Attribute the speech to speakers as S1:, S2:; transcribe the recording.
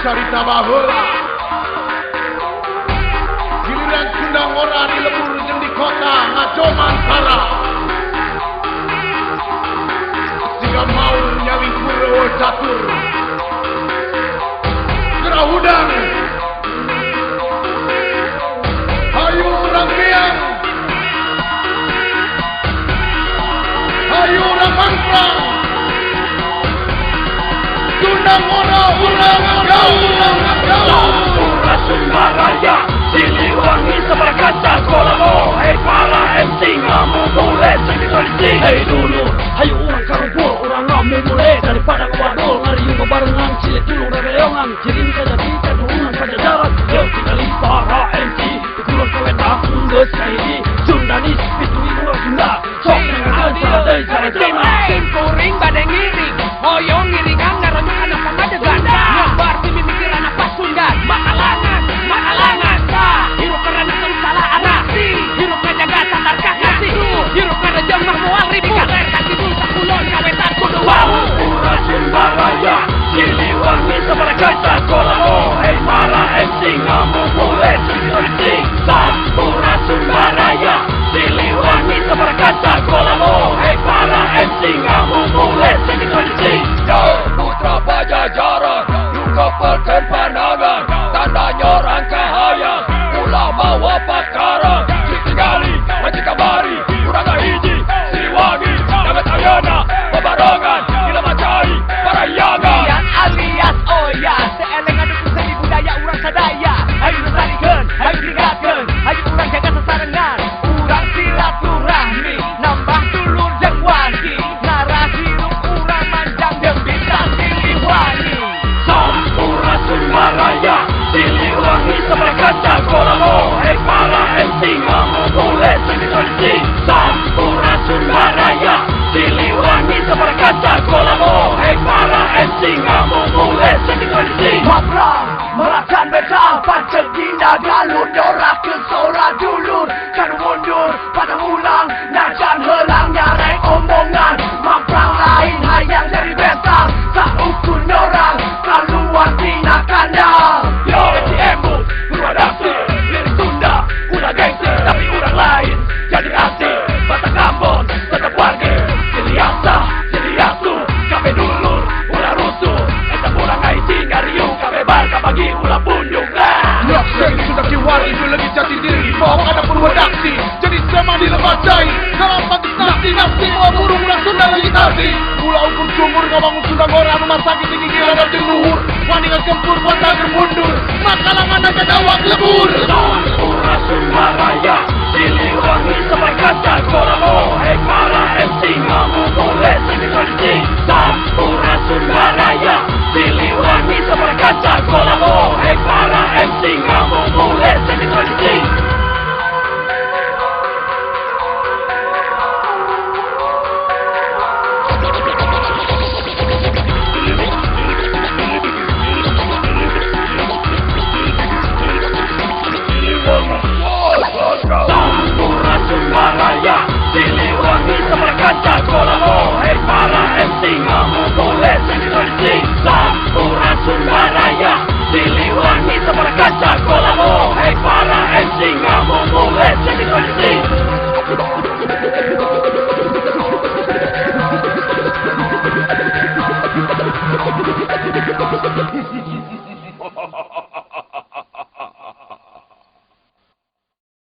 S1: carita baheula. Giliran Sundang ora di lembur jeung di kota ngajoman sara. Siga mau nyawi Kurawa catur. Gerahudang. Hayu rangkeang. Hayu ramangkrang. Sundang ora ulang gaul.
S2: Sumbaraya Siliwangi seberkaca kolamo. Hei para MC ngamu boleh jadi hei dulu hayu orang karumpul orang ngame mulai daripada ngewadul ngariung kebarengan cilik dulu rereongan jiring saja kita dukungan pada jalan yuk tinggali para MC dikulur keweta ungges kaini Sundanis pitui uang Sunda sok nengan sadai cara terima
S3: Simpuring badai ngiring hoyong ngiringan ngaronyo anak pamadegan nyebar bimi mikiran apa Sunda makalangan hirup karena salah anak hirup ngajaga tatar kakasi hirup karena jemah mual ribi kaler kaki dulu sakulon kawetan kudu wau
S2: Pura Sumbaraya Siliwangi seberkaca kolamo. Hei para MC ngamu boleh jadi Pura Sumbaraya Siliwangi seberkaca kolamo. Hei para MC ngamu boleh jadi Yo putra Pajajaran Yu kapalkan pandangan tandanya rangka hayang ulah bawa pakaran ditinggali wajib kabari kurang hiji Siliwangi dapat ayana babarangan gila macai parayaga
S3: yang alias oya seeleng aduk seni budaya urang sadaya ayo lestarikan ayo tinggalkan ayo urang jaga sesarengan urang silaturahmi nambah dulur jeung wangi nara hirup urang manjang jeung bintang Siliwangi
S2: Pura Sumbaraya Siliwangi seberkaca kolamo. Hei para MC ngamu boleh jadi Pura Sumbaraya Siliwangi seberkaca kolamo. Hei para MC ngamu boleh jadi Mabrang merakan betal pancel dina galur nyorak ke sora dulur kan mundur pada ulang najan helang nyarai omongan mabrang lain hayang dari betal tak ukur nyorang keluar dina kandang yo emu gua dapsi lirik Sunda udah gengsi tapi orang lain jadi asli batang Ambon tetap warga Ciliasu kafe dulur ulah rusuh eta urang haji ngariung kafe bar kabagi ulah punjung
S1: Nyok sering sudah kiwar itu lagi jati diri bahwa ada perwadaksi jadi sama dilebacai dalam pantik nafsi mau burung ulah Sunda lagi tadi ulah ukur sumur kawangun Sundang ora rumah sakit tinggi gila dan luhur waningan kempur buat tagar mundur makalangan aja dawak lebur
S2: Pura Sumbaraya Siliwangi seberkaca kolamo. Hei para MC ngamu boleh jadi Pura